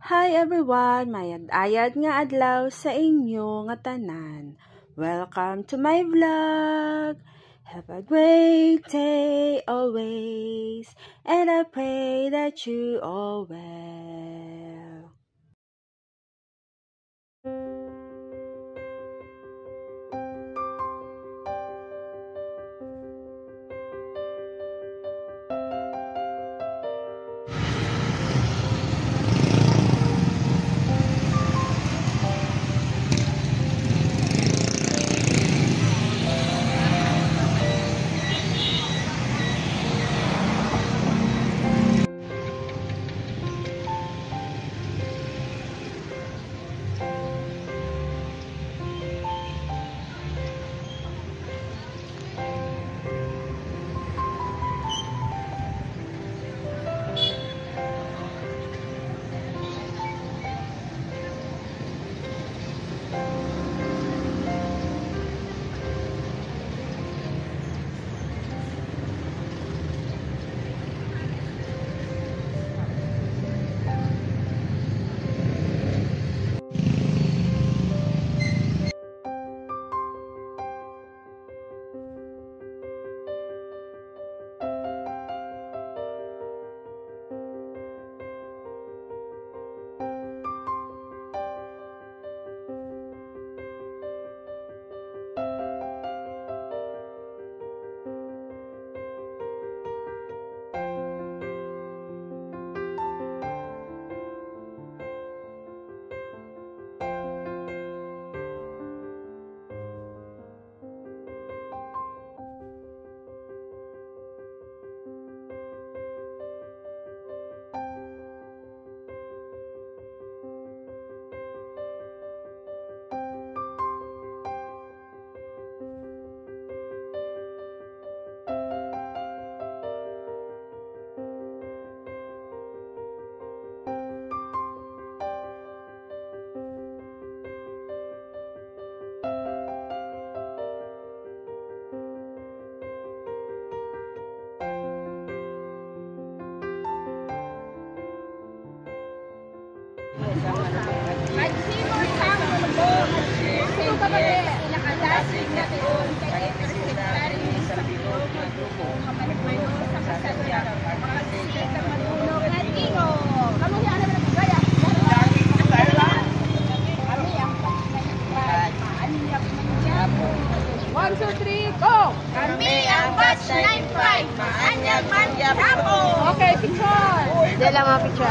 Hi everyone, mayad-ayad nga adlaw sa inyo nga tanan. Welcome to my vlog. Have a great day always, and I pray that you all well. One, two, three, go! Kami ang batch 95, maanyag man yapo. Okay, picture! Hindi lang mga picture.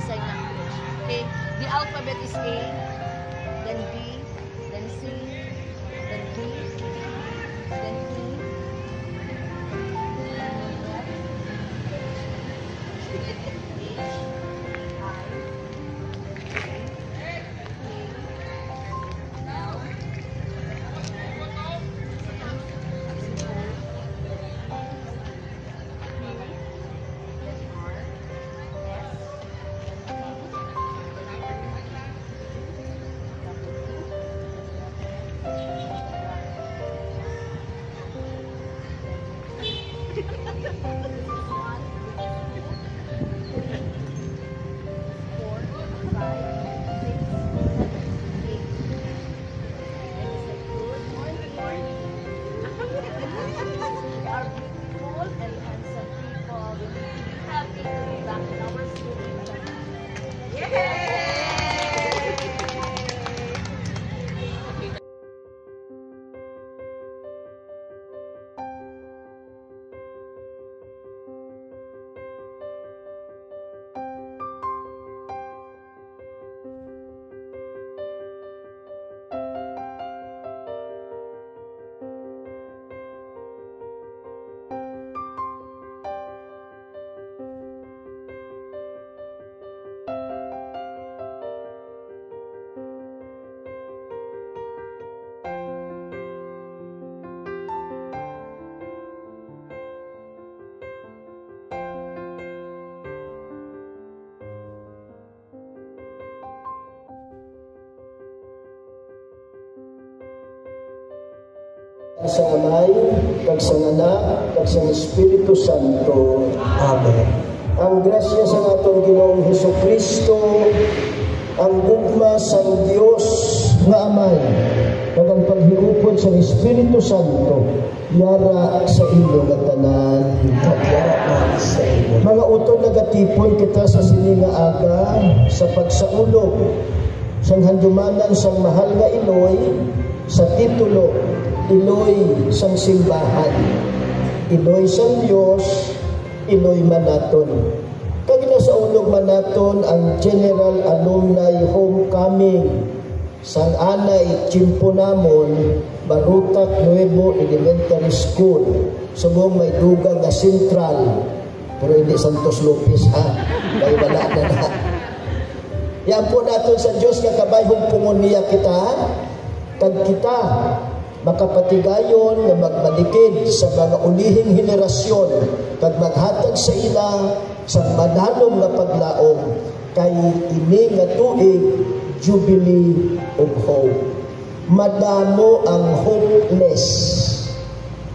Sign language. Okay, the alphabet is A, then B, then C, then D, then E, Sa Amay, kag sa Anak, kag sa Espiritu Santo. Amen. ang grasya sa atong Ginoong Hesukristo, ang gugma sa Dios nga Amay, ug ang paghigupon sa Espiritu Santo, yara sa inyo nga tanan. Mga utod, nagatipon kita sa sini nga aga sa pagsaulog sang handumanan sang mahal nga Iloy sa titulo Iloy sang simbahan. Iloy sang Dios, Iloy manaton. Kag sa ulog manaton ang General Alumni Homecoming sang anay Chimpunamon Barutak Nuevo Elementary School. Subong may dugang nga Central, pero hindi Santos Lopez may wala na. Yan po natin sa Diyos nga kabayhong pumuniya kita, kag kita makapatigayon nga magbalikid sa mga ulihing henerasyon kag maghatag sa ila sa madalom nga paglaom kay ini nga tuig Jubilee of Hope. Madamo ang hopeless,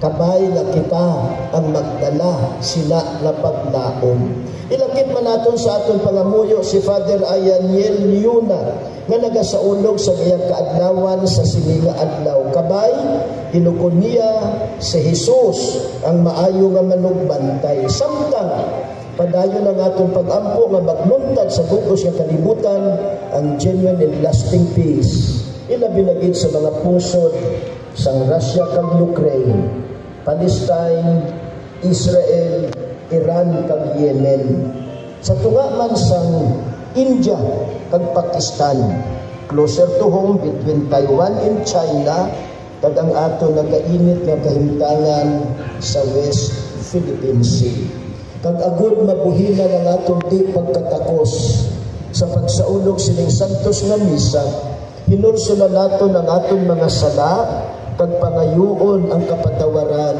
kabay nga kita ang magdala sila na paglaom. Ilakip man natin sa aton pangamuyo si Father Ayaniel Yuna nga nagasaulog sa iyang kaadlawan sa sininga adlaw. Kabay, hinukon niya si Jesus ang maayo nga manugbantay. Samtang padayon ang aton pag-ampo nga magmuntad sa bugos nga kalibutan ang genuine and lasting peace. Ilabi na gid sa mga pusod sang Russia kag Ukraine, Palestine, Israel, Iran kag Yemen. Sa tunga man sang India kag Pakistan, closer to home between Taiwan and China, kag ang ato nagainit nga kahimtangan sa West Philippine Sea. Kag agud mabuhina ng atong di pagkatakos sa pagsaulog sining santos nga misa, hinulsula nato ng atong mga sala kag pangayuon ang kapatawaran.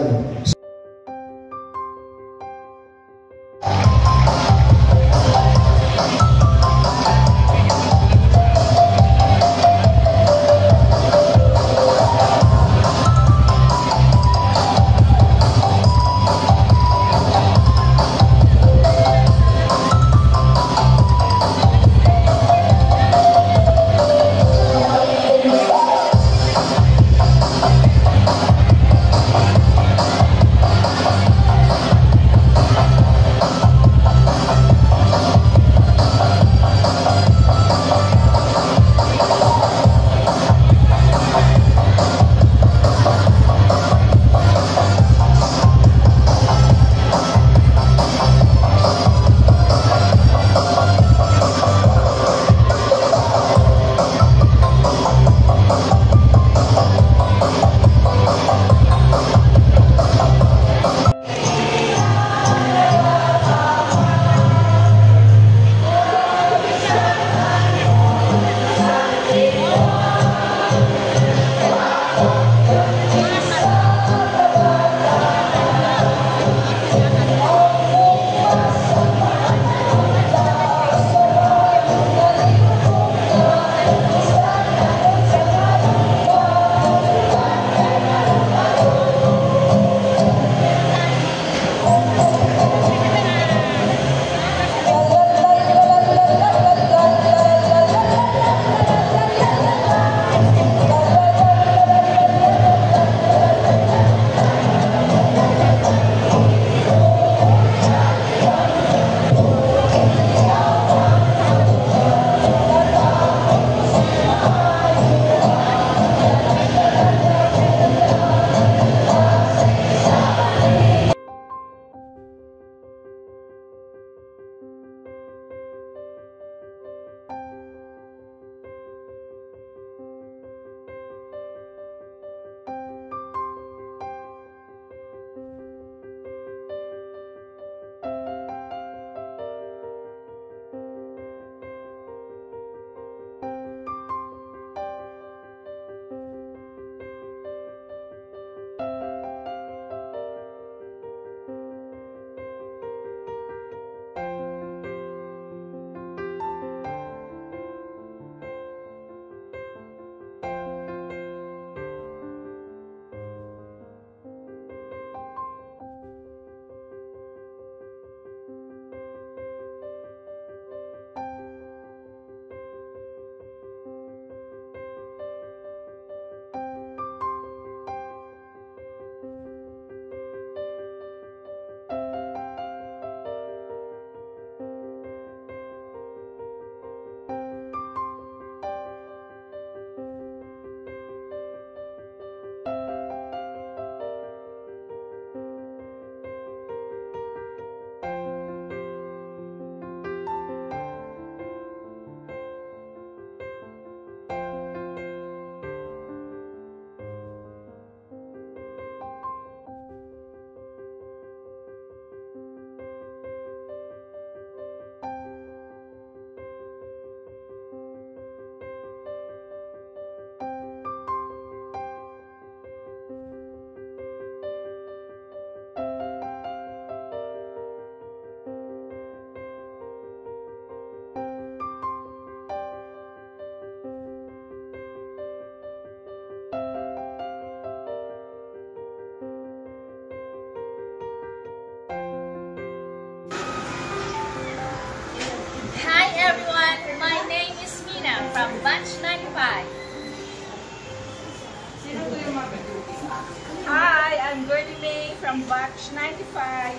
from batch 95.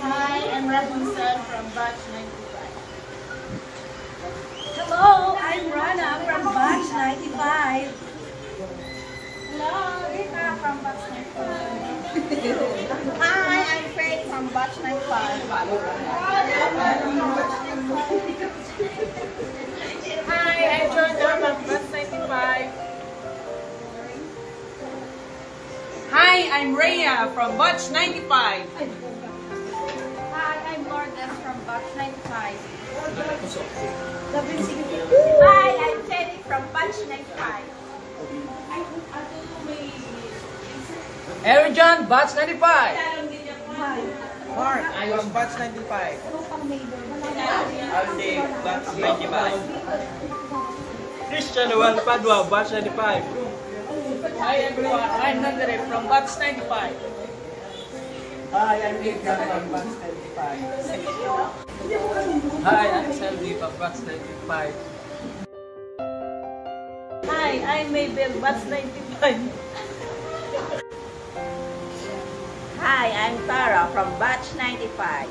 Hi, I'm Rapunzel from batch 95. Hello, I'm Rana from batch 95. Hello, Rita from batch 95. Hi, I'm Faith from batch 95. Hi, I'm Jordan from batch 95. Hi, I'm Rhea from batch 95. Hi, I'm Lourdes from batch 95. Hi, I'm Jenny from batch 95. Erijan, batch 95. Mark, I was batch 95. Alde, batch 95. Christian Juan Padua, batch 95. Hi everyone, I'm Nandere from batch 95. Hi, I'm Adrian from batch 95. Hi, I'm Selby from batch 95. Hi, I'm Mabel, batch 95. Hi, I'm Tara from batch 95.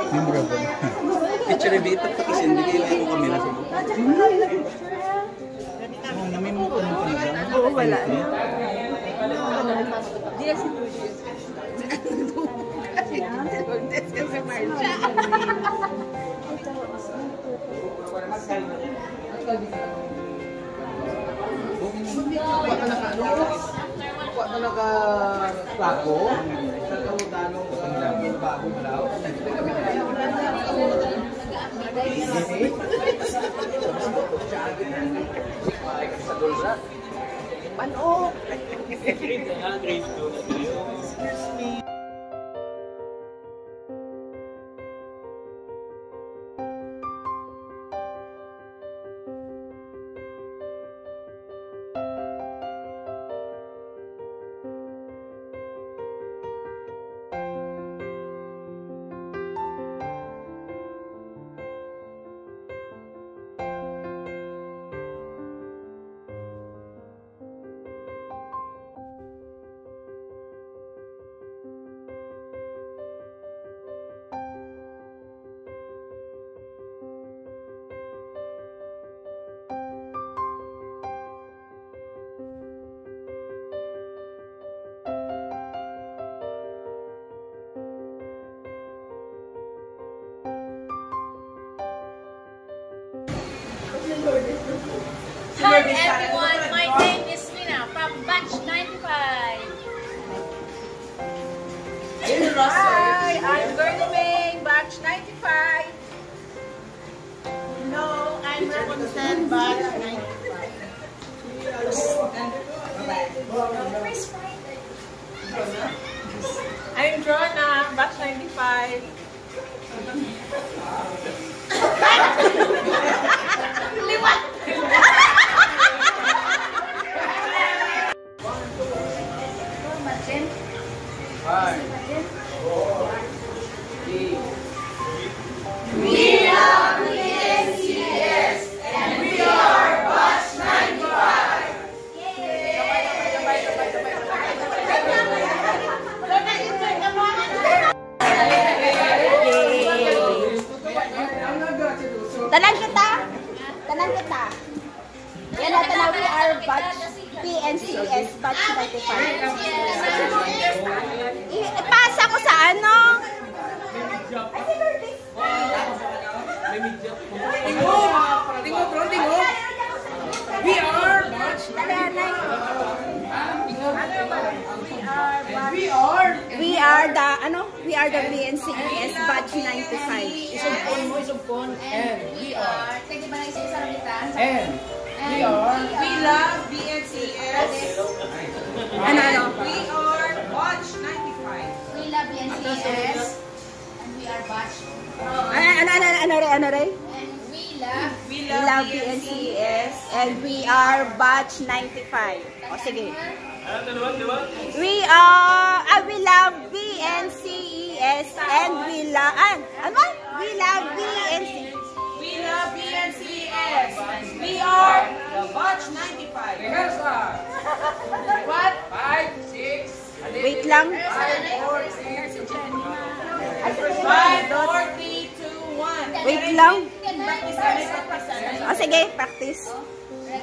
Memorable. Picture dito kasi hindi kayo yung camera sa buka. Oh, namin mo ko ng panagam. Oo, wala. Kuha na naka-plako. Nagkawudanong bago mo daw. Panok! Hi everyone, my name is Lina from batch 95. Hi, I'm Bernie May, batch 95. I'm Rapunzel, batch 95. I'm Jonah, batch 95. Tanan kita. Yan natin na we are batch PNCS batch 95. Ipasa ko sa ano? Tingo. We are batch. We are the PNCS batch 95. Isumpon. And we are. And we are. We love BNCS. Ano? We are batch 95. We love BNCS and we are batch. Ano re? And We love BNCS and we are batch 95. O sige. We love BNCES and we love We love BNCES. We love BNCS. We are the batch 95. Rehearsal. What? 5, 6. Wait lang. 5, 4, 3, 2, 1. Wait lang. Practice kami, practice. O sige, practice.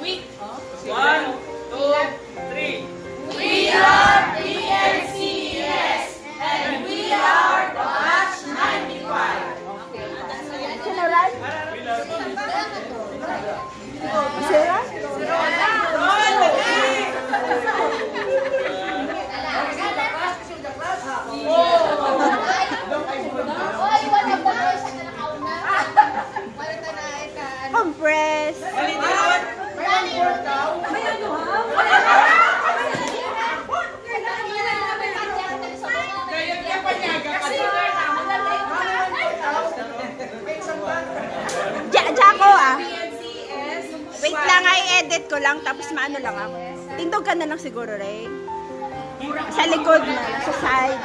Week. 1, 2, 3. We love BNCS and we are the batch 95. General? Sarah? Compress. Jako Wait lang, i-edit ko lang tapos maano lang ako. Tindog ka na lang siguro, Ray. Sa likod na, sa side.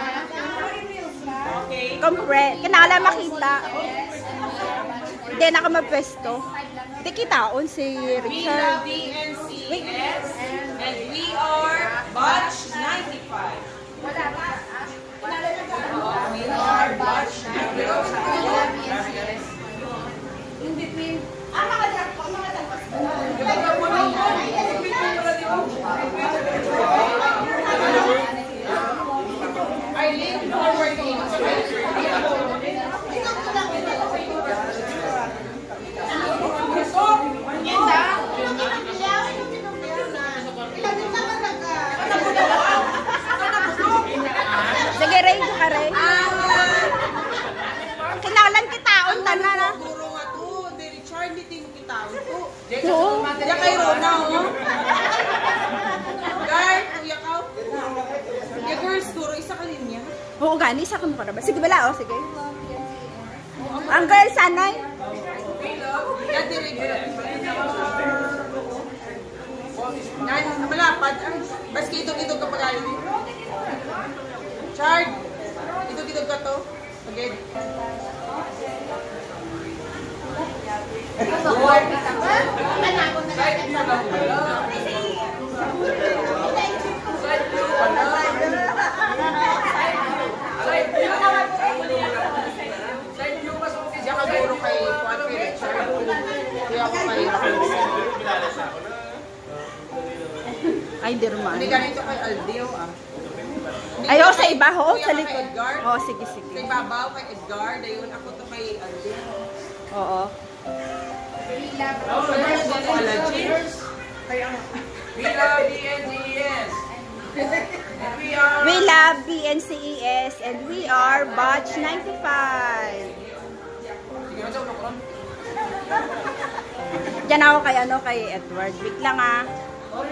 Compress. Kinala makita. Hindi na ka mapwesto. Hindi kitaon si We love Richard. BNCS and we are batch 95. We are batch 95. In between. Arlene, forward in. Sige, Ray, ka Ray. Kinalan kitaon tanan na. Guro nga to, di Richard, di tingin kita to. Oo. Diya kay Rona, oh. Guard, kuya ka. Kuya girls, guro, isa ka linya. Oo, gani sa kamo para ba? Sige bala, oh, sige. Ang girl sanay. Yan, di rin. Yan, malapad. Baski itog-itog ka pag ayaw. Chard, itog-itog ka to. Again. Diyan ka guro kay Juan P. Richard. Kaya ako kay Ay, dirman. Hindi ganito kay Aldeo, ah. Ayo sa iba ho, Kuya sa ka kay likod. Edgar. Oh, sige, Sa sige. ibabaw kay Edgar. Dayon ako to kay Aldeo. Oo. We love BNCS. We are... We love BNCES and we are batch 95. Sige, Diyan ako kay Edward. Wait lang ah. O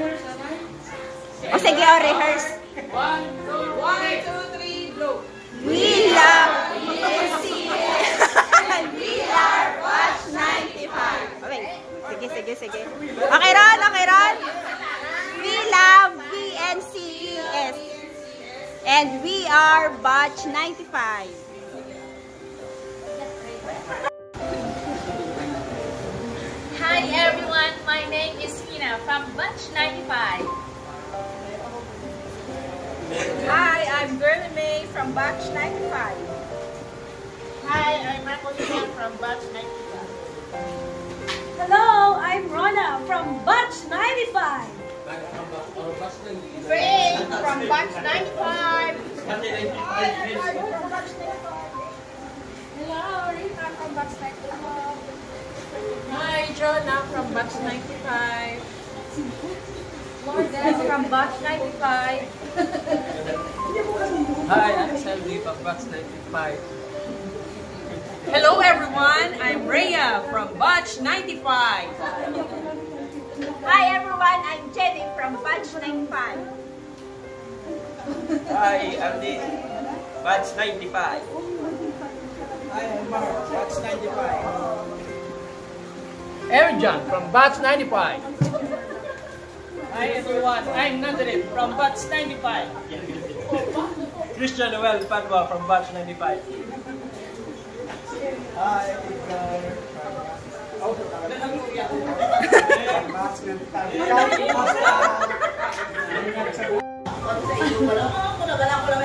sige, rehearse. 1, 2, 3, blow. We love BNCS and we are Batch 95. Okay, sige. Okay, Ron. We love BNCS and we are Batch 95. Hi everyone, my name is Ina from Batch 95. Hi, I'm Girly May from Batch 95. Hi, I'm Marco from Batch 95. Hello, I'm Rona from Batch 95. Frank from Batch 95. Hello, Rita from Batch 95. Hi, Jonah from Batch 95. Lourdes from Batch 95. Hi, I'm Selby from Batch 95. Hello everyone, I'm Rhea from Batch 95. Hi everyone, I'm Jenny from Batch 95. Hi, I'm Dean. Batch 95. Hi, I'm Mark. Batch 95. Erjan from Batch 95. Hi everyone, I'm Nadrin from Batch 95. Christian Noel Padua from Batch 95. Hi, Edgar.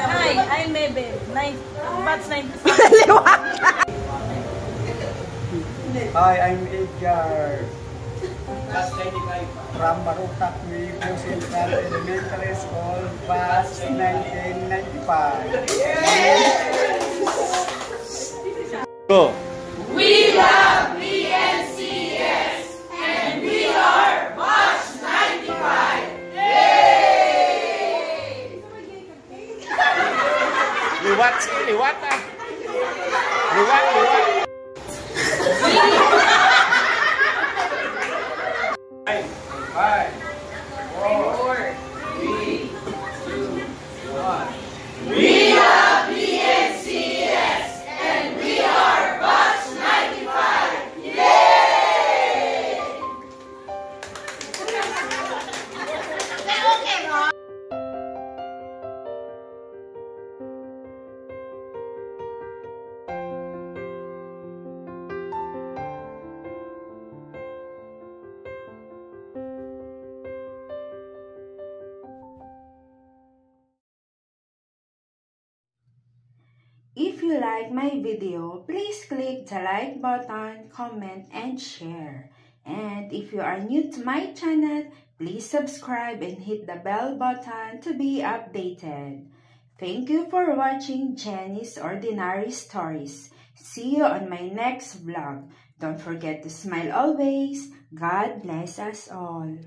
Hi, I'm Mabel, Batch 95. Hi, I'm Edgar Batch 95. from Marutak Nuevo Central Elementary School, Batch 1995. Go. We love BNCS and we are Batch 95. Liwat. Five, 4, 3, 2, 1. We love BNCS and we are Batch 95. Yay! Okay, Ron. If you like my video, please click the like button, comment, and share. And if you are new to my channel, please subscribe and hit the bell button to be updated. Thank you for watching Jenny's Ordinary Stories. See you on my next vlog. Don't forget to smile always. God bless us all.